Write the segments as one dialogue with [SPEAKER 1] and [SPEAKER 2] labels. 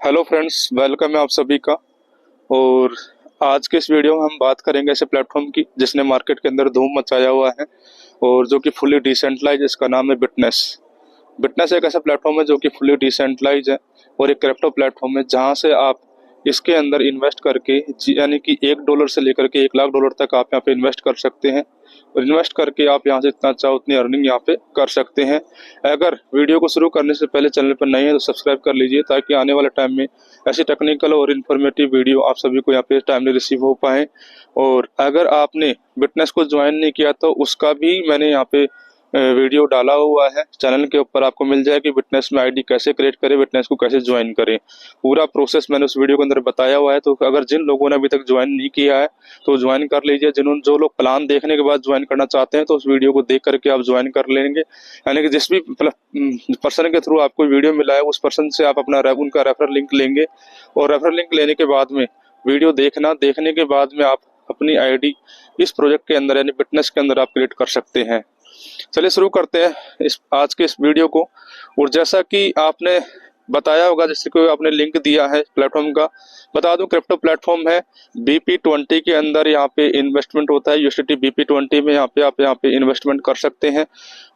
[SPEAKER 1] Hello friends, welcome है आप सभी का। और आज के इस वीडियो में हम बात करेंगे ऐसे प्लेटफॉर्म की जिसने मार्केट के अंदर धूम मचाया हुआ है और जो कि फुली डिसेंट्रलाइज, इसका नाम है बिटनेस। बिटनेस एक ऐसा प्लेटफॉर्म है जो कि फुली डिसेंट्रलाइज है और एक क्रिप्टो प्लेटफॉर्म है जहां से आप इसके अंदर इन्वेस्ट करके यानी कि $1 से लेकर के $1,00,000 तक आप यहाँ पे इन्वेस्ट कर सकते हैं और इन्वेस्ट करके आप यहाँ से जितना चाहो उतनी अर्निंग यहाँ पे कर सकते हैं। अगर वीडियो को शुरू करने से पहले चैनल पर नए हैं तो सब्सक्राइब कर लीजिए ताकि आने वाले टाइम में ऐसी टेक्निकल और इन्फॉर्मेटिव वीडियो आप सभी को यहाँ पे टाइमली रिसीव हो पाए। और अगर आपने बिटनेस को ज्वाइन नहीं किया तो उसका भी मैंने यहाँ पे वीडियो डाला हुआ है चैनल के ऊपर, आपको मिल जाएगी। बिटनेस में आईडी कैसे क्रिएट करें, बिटनेस को कैसे ज्वाइन करें, पूरा प्रोसेस मैंने उस वीडियो के अंदर बताया हुआ है। तो अगर जिन लोगों ने अभी तक ज्वाइन नहीं किया है तो ज्वाइन कर लीजिए। जो लोग प्लान देखने के बाद ज्वाइन करना चाहते हैं तो उस वीडियो को देख करके आप ज्वाइन कर लेंगे। यानी कि जिस भी पर्सन के थ्रू आपको वीडियो मिला है उस पर्सन से आप अपना उनका रेफरल लिंक लेंगे और रेफरल लिंक लेने के बाद में वीडियो देखने के बाद में आप अपनी आईडी इस प्रोजेक्ट के अंदर यानी बिटनेस के अंदर आप क्रिएट कर सकते हैं। चलिए शुरू करते हैं आज के इस वीडियो को। और जैसा कि आपने बताया होगा, जैसे कि आपने लिंक दिया है प्लेटफॉर्म का, बता दूं क्रिप्टो प्लेटफॉर्म है। BP20 के अंदर यहाँ पे इन्वेस्टमेंट होता है। USDT BP20 में आप यहाँ पे इन्वेस्टमेंट कर सकते हैं।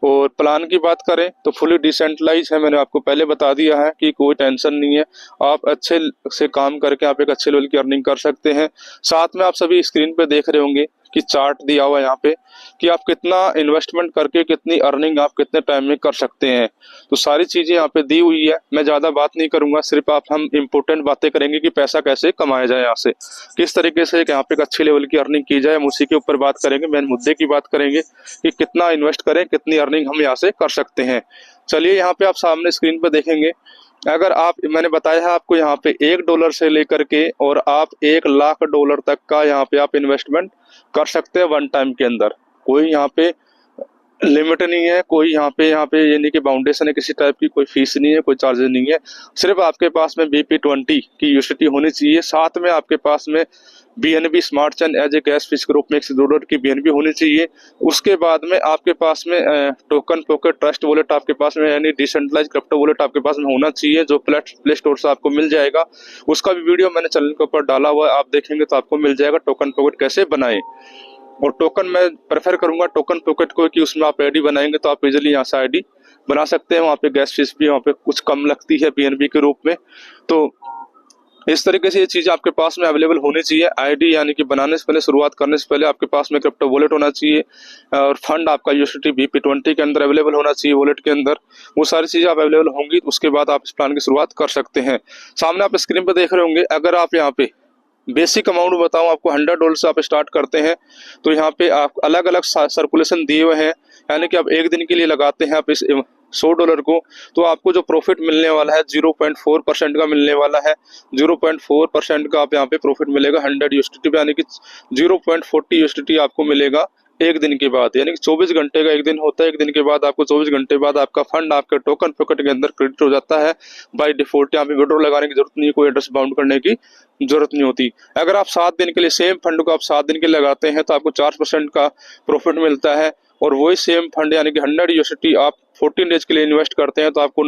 [SPEAKER 1] और प्लान की बात करें तो फुली डिसेंट्रलाइज है। मैंने आपको पहले बता दिया है कि कोई टेंशन नहीं है, आप अच्छे से काम करके आप एक अच्छे लेवल की अर्निंग कर सकते हैं। साथ में आप सभी स्क्रीन पे देख रहे होंगे कि चार्ट दिया हुआ है यहाँ पे कि आप कितना इन्वेस्टमेंट करके कितनी अर्निंग आप कितने टाइम में कर सकते हैं। तो सारी चीजें यहाँ पे दी हुई है। मैं ज्यादा बात नहीं करूंगा, सिर्फ हम इम्पोर्टेंट बातें करेंगे कि पैसा कैसे कमाया जाए, यहाँ से किस तरीके से यहाँ पे एक अच्छे लेवल की अर्निंग की जाए, हम उसी के ऊपर बात करेंगे। मेन मुद्दे की बात करेंगे कि कितना इन्वेस्ट करें, कितनी अर्निंग हम यहाँ से कर सकते हैं। चलिए यहाँ पे आप सामने स्क्रीन पे देखेंगे, अगर आप, मैंने बताया है आपको यहाँ पे $1 से लेकर के और आप $1,00,000 तक का यहाँ पे आप इन्वेस्टमेंट कर सकते हैं वन टाइम के अंदर। कोई यहाँ पे लिमिट नहीं है, कोई यहाँ पे यानी कि बाउंडेशन है, किसी टाइप की कोई फीस नहीं है, कोई चार्जेस नहीं है। सिर्फ आपके पास में BP20 की USDT होनी चाहिए, साथ में आपके पास में BNB smart chain as a cash fish group में $1 की BNB होनी चाहिए। उसके बाद में आपके पास में टोकन पॉकेट ट्रस्ट वॉलेट आपके पास में यानी डिसेंट्रलाइज क्रिप्टो वॉलेट आपके पास में होना चाहिए, जो प्ले स्टोर से आपको मिल जाएगा। उसका भी वीडियो मैंने चैनल के ऊपर डाला हुआ है, आप देखेंगे तो आपको मिल जाएगा टोकन पॉकेट कैसे बनाए। और टोकन मैं प्रेफर करूंगा टोकन पॉकेट को, कि उसमें आप आईडी बनाएंगे तो आप इजीली यहाँ से आईडी बना सकते हैं। वहाँ पे गैस फीस भी वहाँ पे कुछ कम लगती है BNB के रूप में। तो इस तरीके से ये चीज आपके पास में अवेलेबल होनी चाहिए। आईडी यानी कि बनाने से पहले, शुरुआत करने से पहले आपके पास में क्रिप्टो वॉलेट होना चाहिए और फंड आपका USDT BP20 के अंदर अवेलेबल होना चाहिए वॉलेट के अंदर। वो सारी चीजें आप अवेलेबल होंगी, उसके बाद आप इस प्लान की शुरुआत कर सकते हैं। सामने आप स्क्रीन पर देख रहे होंगे, अगर आप यहाँ पे बेसिक अमाउंट बताऊं आपको, $100 से आप स्टार्ट करते हैं तो यहाँ पे आप अलग अलग सर्कुलेशन दिए हुए हैं। यानी कि आप एक दिन के लिए लगाते हैं आप इस $100 को, तो आपको जो प्रॉफिट मिलने वाला है 0.4% का मिलने वाला है। 0.4% का आप यहाँ पे प्रॉफिट मिलेगा 100 USDT पे, यानी कि 0.40 USDT आपको मिलेगा एक दिन के बाद। यानी कि 24 घंटे का एक दिन होता है, एक दिन के बाद आपको 24 घंटे बाद आपका फंड आपके टोकन पॉकेट के अंदर क्रेडिट हो जाता है बाय डिफॉल्ट। यहाँ पे विड्रॉ लगाने की जरूरत नहीं है, कोई एड्रेस बाउंड करने की जरूरत नहीं होती। अगर आप 7 दिन के लिए सेम फंड को आप 7 दिन के लिए लगाते हैं तो आपको 4% का प्रॉफिट मिलता है। और वही सेम फंड यानी कि 100 USDT आप 14 डेज के लिए इन्वेस्ट करते हैं तो आपको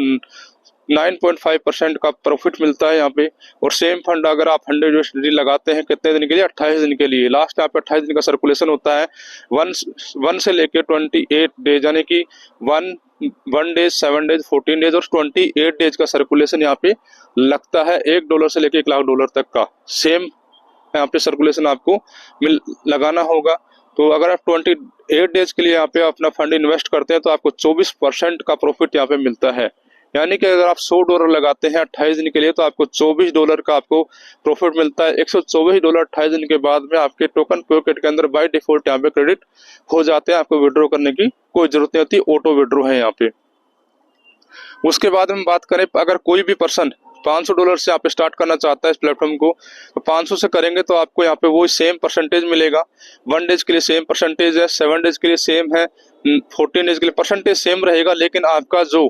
[SPEAKER 1] 9.5% का प्रॉफिट मिलता है यहाँ पे। और सेम फंड अगर आप 100 USDT लगाते हैं कितने दिन के लिए, 28 दिन के लिए, लास्ट यहाँ पे 28 दिन का सर्कुलेशन होता है। 1 से लेके 28 डेज, यानी कि 1 डेज, 7 डेज, 14 डेज और 28 डेज का सर्कुलेशन यहाँ पे लगता है। $1 से लेके $1,00,000 तक का सेम यहाँ पे सर्कुलेशन आपको लगाना होगा। तो अगर आप 28 डेज के लिए यहाँ पे अपना फंड इन्वेस्ट करते हैं तो आपको 24% का प्रॉफिट यहाँ पे मिलता है। यानी कि अगर आप $100 लगाते हैं 28 दिन के लिए तो आपको $24 का आपको प्रॉफिट मिलता है। $124 28 दिन के बाद में आपके टोकन पॉकेट के अंदर बाय डिफॉल्ट यहाँ पे क्रेडिट हो जाते हैं। आपको विड्रॉ करने की कोई जरूरत नहीं होती, ऑटो विड्रॉ है यहाँ पे। उसके बाद हम बात करें, अगर कोई भी पर्सन $500 से आप स्टार्ट करना चाहता है इस प्लेटफॉर्म को, तो 500 से करेंगे तो आपको यहाँ पे वो सेम परसेंटेज मिलेगा। 1 डेज के लिए सेम परसेंटेज है, 7 डेज के लिए सेम है, 14 डेज के लिए परसेंटेज सेम रहेगा, लेकिन आपका जो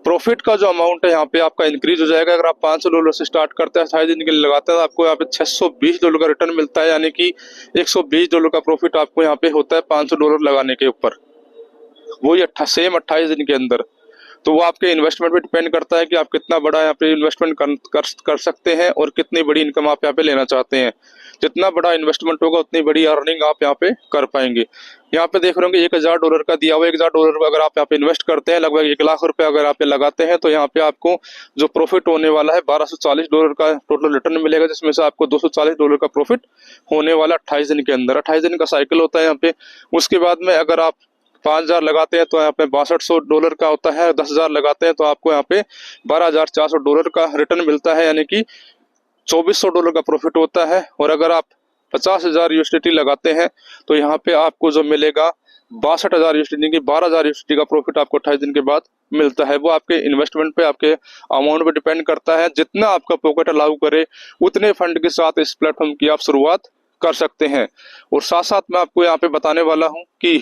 [SPEAKER 1] प्रॉफिट का जो अमाउंट है यहाँ पे आपका इंक्रीज हो जाएगा। अगर आप $500 से स्टार्ट करते हैं 28 दिन के लिए लगाते हैं तो आपको यहाँ पे $620 का रिटर्न मिलता है। यानी कि $120 का प्रॉफिट आपको यहाँ पे होता है $500 लगाने के ऊपर, वही सेम 28 दिन के अंदर। तो वो आपके इन्वेस्टमेंट पे डिपेंड करता है कि आप कितना बड़ा यहाँ पे इन्वेस्टमेंट कर सकते हैं और कितनी बड़ी इनकम आप यहाँ पे लेना चाहते हैं। जितना बड़ा इन्वेस्टमेंट होगा उतनी बड़ी अर्निंग आप यहाँ पे कर पाएंगे। यहाँ पे देख रहे होंगे $1000 का दिया हुआ, $1000 अगर आप यहाँ पे इन्वेस्ट करते हैं, लगभग 1 लाख रुपए अगर आप लगाते हैं, तो यहाँ पे आपको जो प्रॉफिट होने वाला है $1240 का टोटल रिटर्न मिलेगा, जिसमें से आपको $240 का प्रॉफिट होने वाला 28 दिन के अंदर। 28 दिन का साइकिल होता है यहाँ पे। उसके बाद में अगर आप 5000 लगाते हैं तो यहाँ पे $6200 का होता है। 10,000 लगाते हैं तो आपको यहाँ पे $12,400 का रिटर्न मिलता है, यानी कि $2400 का प्रॉफिट होता है। और अगर आप 50,000 यूएसडीटी लगाते हैं तो यहाँ पे आपको जो मिलेगा 62,000 यूएसडीटी की 12,000 यूएसडीटी का प्रॉफिट आपको 28 दिन के बाद मिलता है। वो आपके इन्वेस्टमेंट पे, आपके अमाउंट पे डिपेंड करता है। जितना आपका पॉकेट अलाउ करे उतने फंड के साथ इस प्लेटफॉर्म की आप शुरुआत कर सकते हैं। और साथ साथ मैं आपको यहाँ पे बताने वाला हूँ कि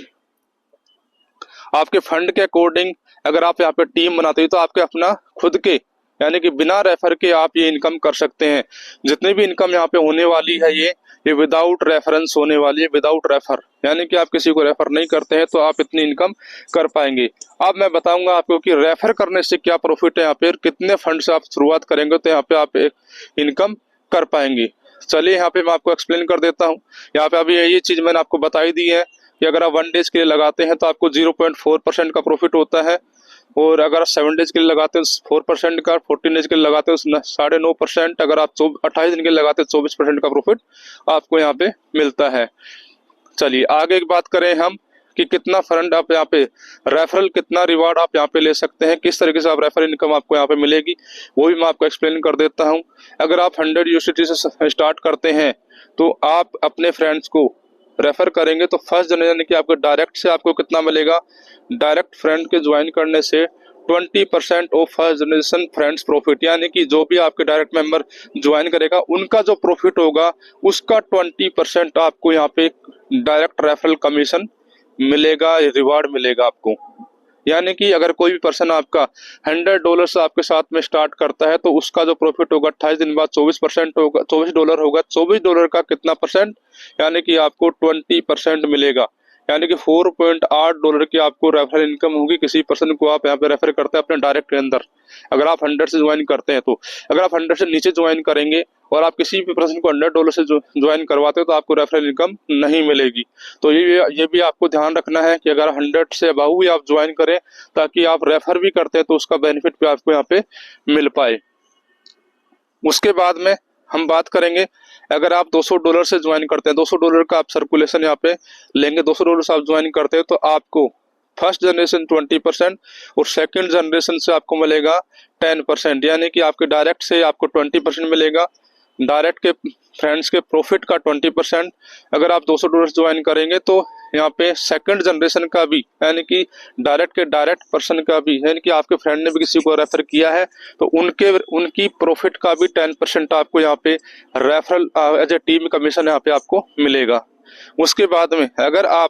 [SPEAKER 1] आपके फंड के अकॉर्डिंग अगर आप यहाँ पे टीम बनाते हैं तो आपके अपना खुद के, यानी कि बिना रेफर के आप ये इनकम कर सकते हैं। जितनी भी इनकम यहाँ पे होने वाली है ये विदाउट रेफरेंस होने वाली है, विदाउट रेफर, यानी कि आप किसी को रेफर नहीं करते हैं तो आप इतनी इनकम कर पाएंगे। अब मैं बताऊंगा आपको कि रेफर करने से क्या प्रॉफिट है यहाँ पे, कितने फंड से आप शुरुआत करेंगे तो यहाँ पे आप एक इनकम कर पाएंगे। चलिए यहाँ पे मैं आपको एक्सप्लेन कर देता हूँ। यहाँ पे अभी ये चीज मैंने आपको बताई दी है कि अगर आप 1 डेज के लिए लगाते हैं तो आपको 0.4% का प्रॉफिट होता है, और अगर आप 7 डेज के लिए लगाते हैं 4% का, 14 डेज के लिए लगाते हैं 9.5%, अगर आप 28 दिन के लिए लगाते हैं 24% का प्रॉफिट आपको यहाँ पे मिलता है। चलिए आगे एक बात करें हम कि कितना फंड आप यहाँ पे रेफरल, कितना रिवार्ड आप यहाँ पे ले सकते हैं, किस तरीके से आप रेफरल इनकम आपको यहाँ पे मिलेगी, वो भी मैं आपको एक्सप्लेन कर देता हूँ। अगर आप 100 यूएसडीटी से स्टार्ट करते हैं तो आप अपने फ्रेंड्स को रेफर करेंगे तो फर्स्ट जनवरी यानी कि आपको डायरेक्ट से आपको कितना मिलेगा, डायरेक्ट फ्रेंड के ज्वाइन करने से 20% of first generation friends profit, यानी कि जो भी आपके डायरेक्ट मेंबर ज्वाइन करेगा उनका जो प्रॉफिट होगा उसका 20% आपको यहाँ पे डायरेक्ट रेफरल कमीशन मिलेगा, रिवार्ड मिलेगा आपको। यानी कि अगर कोई भी पर्सन आपका $100 से आपके साथ में स्टार्ट करता है तो उसका जो प्रॉफिट होगा 28 दिन बाद $24 होगा, $24 होगा। $24 का कितना परसेंट, यानी कि आपको 20% मिलेगा, यानी कि $4.8 की आपको रेफरल इनकम होगी किसी पर्सन को आप यहाँ पे रेफर करते हैं अपने डायरेक्ट के अंदर। अगर आप 100 से ज्वाइन करते हैं तो, अगर आप 100 से नीचे ज्वाइन करेंगे और आप किसी भी पर्सन को $100 से ज्वाइन करवाते हो तो आपको रेफरल इनकम नहीं मिलेगी। तो ये भी आपको ध्यान रखना है कि अगर 100 से अबव भी आप ज्वाइन करें ताकि आप रेफर भी करते हैं तो उसका बेनिफिट भी आपको यहाँ पे मिल पाए। उसके बाद में हम बात करेंगे अगर आप $200 से ज्वाइन करते हैं, $200 का आप सर्कुलेशन यहाँ पे लेंगे, $200 से आप ज्वाइन करते हैं तो आपको फर्स्ट जनरेशन 20% और सेकंड जनरेशन से आपको मिलेगा 10%, यानी कि आपके डायरेक्ट से आपको 20% मिलेगा, डायरेक्ट के फ्रेंड्स के प्रॉफिट का 20%। अगर आप $200 ज्वाइन करेंगे तो यहाँ पे सेकंड जनरेशन का भी, यानी कि डायरेक्ट के डायरेक्ट पर्सन का भी, यानी कि आपके फ्रेंड ने भी किसी को रेफर किया है तो उनकी प्रॉफिट का भी 10% आपको यहाँ पे referral as a team commission यहाँ पे आपको मिलेगा। उसके बाद में अगर आप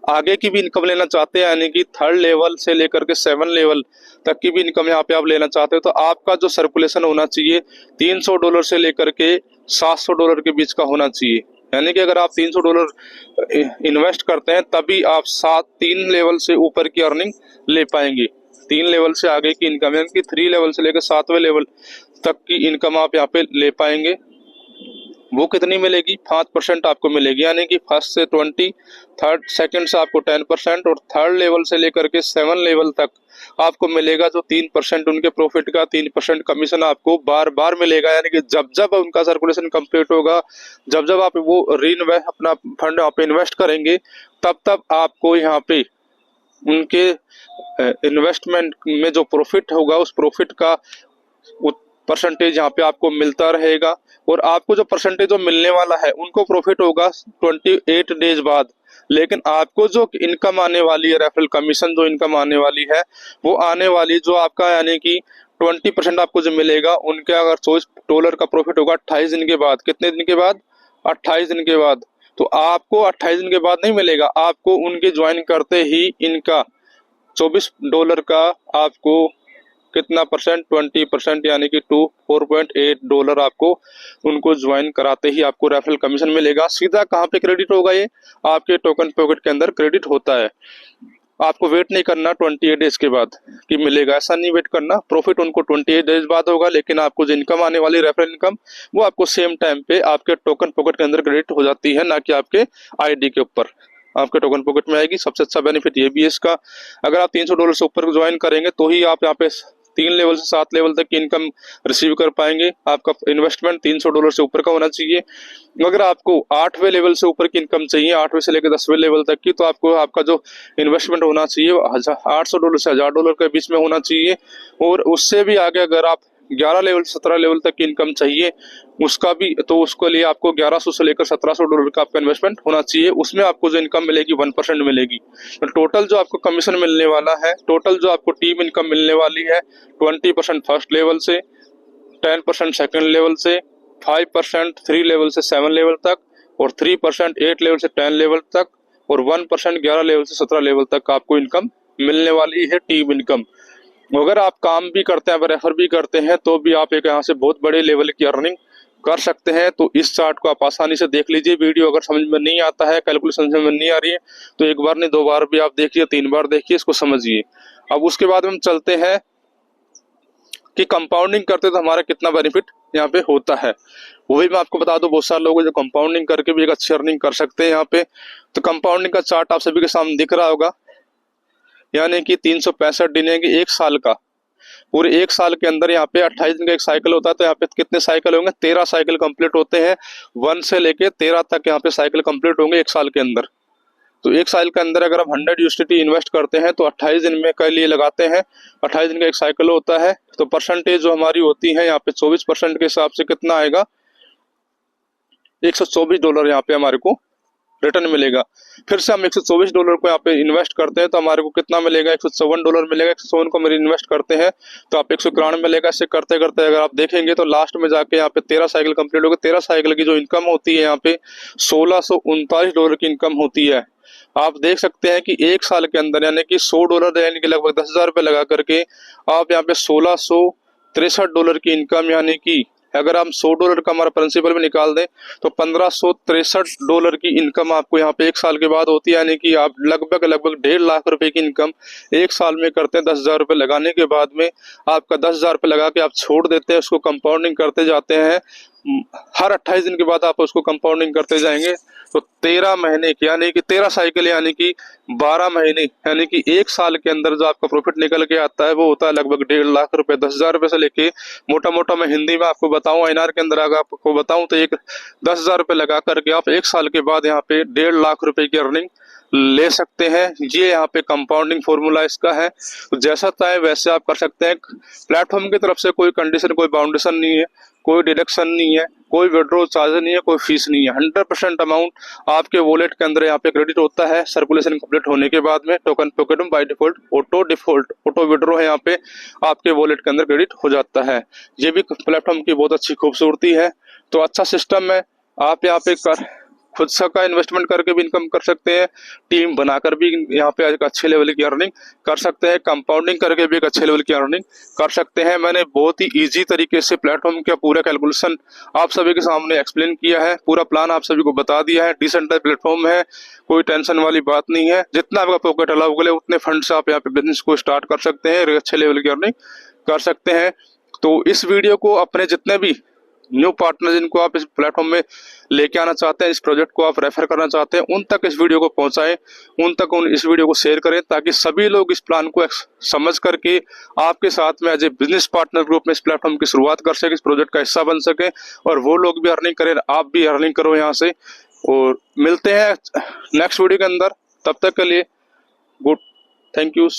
[SPEAKER 1] आगे की भी इनकम लेना चाहते हैं, यानी कि 3rd लेवल से लेकर के 7 लेवल तक की भी इनकम यहाँ पे आप लेना चाहते हो तो आपका जो सर्कुलेशन होना चाहिए $300 से लेकर के $700 के बीच का होना चाहिए। यानी कि अगर आप $300 इन्वेस्ट करते हैं तभी आप 3 लेवल से ऊपर की अर्निंग ले पाएंगे। 3 लेवल से आगे की इनकम, यानी कि 3 लेवल से लेकर 7वें लेवल तक की इनकम आप यहाँ पे ले पाएंगे। वो कितनी मिलेगी, 5% आपको मिलेगी, यानी कि फर्स्ट से 20, थर्ड सेकंड से आपको 10% और 3rd लेवल से लेकर के 7 लेवल तक आपको मिलेगा जो 3% उनके प्रॉफिट का 3% कमीशन आपको बार बार मिलेगा। यानी कि जब जब उनका सर्कुलेशन कंप्लीट होगा, जब जब आप वो रीइन्वेस्ट अपना फंड यहाँ पे इन्वेस्ट करेंगे तब तब आपको यहाँ पे उनके इन्वेस्टमेंट में जो प्रॉफिट होगा उस प्रॉफिट का परसेंटेज यहाँ पे आपको मिलता रहेगा। और आपको जो परसेंटेज जो मिलने वाला है उनको प्रॉफिट होगा 28 डेज बाद, लेकिन आपको जो इनकम आने वाली है, रेफरल कमीशन जो इनकम आने वाली है वो आने वाली जो आपका, यानी कि 20% आपको जो मिलेगा उनके अगर $24 का प्रॉफिट होगा 28 दिन के बाद। कितने दिन के बाद, 28 दिन के बाद। तो आपको 28 दिन के बाद नहीं मिलेगा, आपको उनके ज्वाइन करते ही इनका $24 का आपको कितना परसेंट, 20%, यानी कि $4.8 आपको उनको ज्वाइन कराते ही आपको रेफरल कमीशन मिलेगा। सीधा कहाँ पे क्रेडिट होगा, ये आपके टोकन पॉकेट के अंदर क्रेडिट होता है। आपको वेट नहीं करना 28 डेज के बाद कि मिलेगा, ऐसा नहीं वेट करना। प्रॉफिट उनको 28 डेज बाद होगा, लेकिन आपको जो इनकम आने वाली रेफरल इनकम वो आपको सेम टाइम पे आपके टोकन पॉकेट के अंदर क्रेडिट हो जाती है, ना कि आपके आईडी के ऊपर आपके टोकन पॉकेट में आएगी। सबसे अच्छा बेनिफिट ये भी है इसका। अगर आप $300 से ऊपर ज्वाइन करेंगे तो ही आप यहाँ पे 3 लेवल से 7 लेवल तक की इनकम रिसीव कर पाएंगे। आपका इन्वेस्टमेंट $300 से ऊपर का होना चाहिए। अगर आपको 8वें लेवल से ऊपर की इनकम चाहिए, 8वें से लेकर 10वें लेवल तक की, तो आपको आपका जो इन्वेस्टमेंट होना चाहिए $800 से $1000 के बीच में होना चाहिए। और उससे भी आगे अगर आप 11 लेवल 17 लेवल तक की इनकम चाहिए उसका भी, तो उसके लिए आपको 1100 से लेकर $1700 का आपका इन्वेस्टमेंट होना चाहिए। उसमें आपको जो इनकम मिलेगी 1% मिलेगी। तो टोटल जो आपको कमीशन मिलने वाला है, टोटल जो आपको टीम इनकम मिलने वाली है 20% फर्स्ट लेवल से, 10% सेकंड लेवल से, 5% 3 लेवल से 7 लेवल तक, और 3% 8 लेवल से 10 लेवल तक, और 1% 11 लेवल से 17 लेवल तक आपको इनकम मिलने वाली है, टीम इनकम। अगर आप काम भी करते हैं, रेफर भी करते हैं, तो भी आप एक यहाँ से बहुत बड़े लेवल की अर्निंग कर सकते हैं। तो इस चार्ट को आप आसानी से देख लीजिए। वीडियो अगर समझ में नहीं आता है, कैलकुलेशन समझ में नहीं आ रही है, तो एक बार नहीं 2 बार भी आप देखिए, 3 बार देखिए, इसको समझिए। अब उसके बाद हम चलते हैं कि कंपाउंडिंग करते तो हमारा कितना बेनिफिट यहाँ पे होता है, वो भी मैं आपको बता दूं। बहुत सारे लोग जो कंपाउंडिंग करके भी एक अच्छी अर्निंग कर सकते हैं यहाँ पे। तो कंपाउंडिंग का चार्ट आप सभी के सामने दिख रहा होगा, यानी कि 365 दिन है कि 1 साल का, पूरे 1 साल के अंदर यहाँ पे 28 दिन का एक साइकिल होता है। तो यहाँ पे कितने साइकिल होंगे? 13 साइकिल कंप्लीट होते हैं। 1 से लेके 13 तक यहाँ पे साइकिल कंप्लीट होंगे 1 साल के अंदर। तो 1 साल के अंदर अगर हम 100 USDT इन्वेस्ट करते हैं तो 28 दिन में के लिए लगाते हैं, 28 दिन का एक साइकिल होता है। तो परसेंटेज जो हमारी होती है यहाँ पे 24% के हिसाब से कितना आएगा? $124 यहाँ पे हमारे को रिटर्न मिलेगा। फिर से हम $124 को यहाँ पे इन्वेस्ट करते हैं तो हमारे को कितना मिलेगा? $154 मिलेगा। 154 को मेरे इन्वेस्ट करते हैं तो आप 191 मिलेगा। इससे करते करते अगर आप देखेंगे तो लास्ट में जाके यहाँ पे 13 साइकिल कंप्लीट होगी। 13 साइकिल की जो इनकम होती है यहाँ पे $1639 की इनकम होती है। आप देख सकते हैं कि 1 साल के अंदर यानी कि $100 यानी कि लगभग 10,000 रुपये लगा करके आप यहाँ पे $1663 की इनकम, यानी कि अगर हम $100 का हमारा प्रिंसिपल भी निकाल दें तो $1563 की इनकम आपको यहाँ पे 1 साल के बाद होती है। यानी कि आप लगभग 1.5 लाख रुपए की इनकम 1 साल में करते हैं। 10,000 रुपये लगाने के बाद में आपका 10,000 रुपये लगा के आप छोड़ देते हैं, उसको कंपाउंडिंग करते जाते हैं। हर 28 दिन के बाद आप उसको कंपाउंडिंग करते जाएंगे तो 13 महीने की यानी कि 13 साइकिल यानी कि 12 महीने यानी कि 1 साल के अंदर जो आपका प्रॉफिट निकल के आता है वो होता है लगभग 1.5 लाख रुपए। 10,000 रुपये से लेके मोटा मोटा मैं हिंदी में आपको बताऊं, INR के अंदर अगर आपको बताऊं तो एक 10,000 रुपये लगा करके आप 1 साल के बाद यहाँ पे 1.5 लाख रुपए की अर्निंग ले सकते हैं। ये यहाँ पे कंपाउंडिंग फॉर्मूला इसका है। तो जैसा चाहे वैसे आप कर सकते हैं। प्लेटफॉर्म की तरफ से कोई कंडीशन, कोई बाउंडेशन नहीं है, कोई डिडक्शन नहीं है, कोई विड्रॉ चार्ज नहीं है, कोई फीस नहीं है। 100% अमाउंट आपके वॉलेट के अंदर यहाँ पे क्रेडिट होता है सर्कुलेशन कंप्लीट होने के बाद में। टोकन पॉकेट में बाय डिफॉल्ट ऑटो विड्रॉ है यहाँ पे आपके वॉलेट के अंदर क्रेडिट हो जाता है। ये भी प्लेटफॉर्म की बहुत अच्छी खूबसूरती है। तो अच्छा सिस्टम है। आप यहाँ पे खुद सा का इन्वेस्टमेंट करके भी इनकम कर सकते हैं, टीम बनाकर भी यहाँ पे एक अच्छे लेवल की अर्निंग कर सकते हैं, कंपाउंडिंग करके भी एक अच्छे लेवल की अर्निंग कर सकते हैं। मैंने बहुत ही इजी तरीके से प्लेटफॉर्म का पूरा कैलकुलेशन आप सभी के सामने एक्सप्लेन किया है, पूरा प्लान आप सभी को बता दिया है। डिसेंट्रलाइज्ड प्लेटफॉर्म है, कोई टेंशन वाली बात नहीं है। जितना आपका पॉकेट अलाउ करे उतने फंड से आप यहाँ पे बिजनेस को स्टार्ट कर सकते हैं, अच्छे लेवल की अर्निंग कर सकते हैं। तो इस वीडियो को अपने जितने भी न्यू पार्टनर जिनको आप इस प्लेटफॉर्म में लेके आना चाहते हैं, इस प्रोजेक्ट को आप रेफर करना चाहते हैं, उन तक इस वीडियो को पहुंचाएं, इस वीडियो को शेयर करें ताकि सभी लोग इस प्लान को समझ करके आपके साथ में as a business partner group में इस प्लेटफॉर्म की शुरुआत कर सके, इस प्रोजेक्ट का हिस्सा बन सके और वो लोग भी अर्निंग करें, आप भी अर्निंग करो यहाँ से। और मिलते हैं नेक्स्ट वीडियो के अंदर, तब तक के लिए गुड, थैंक यू।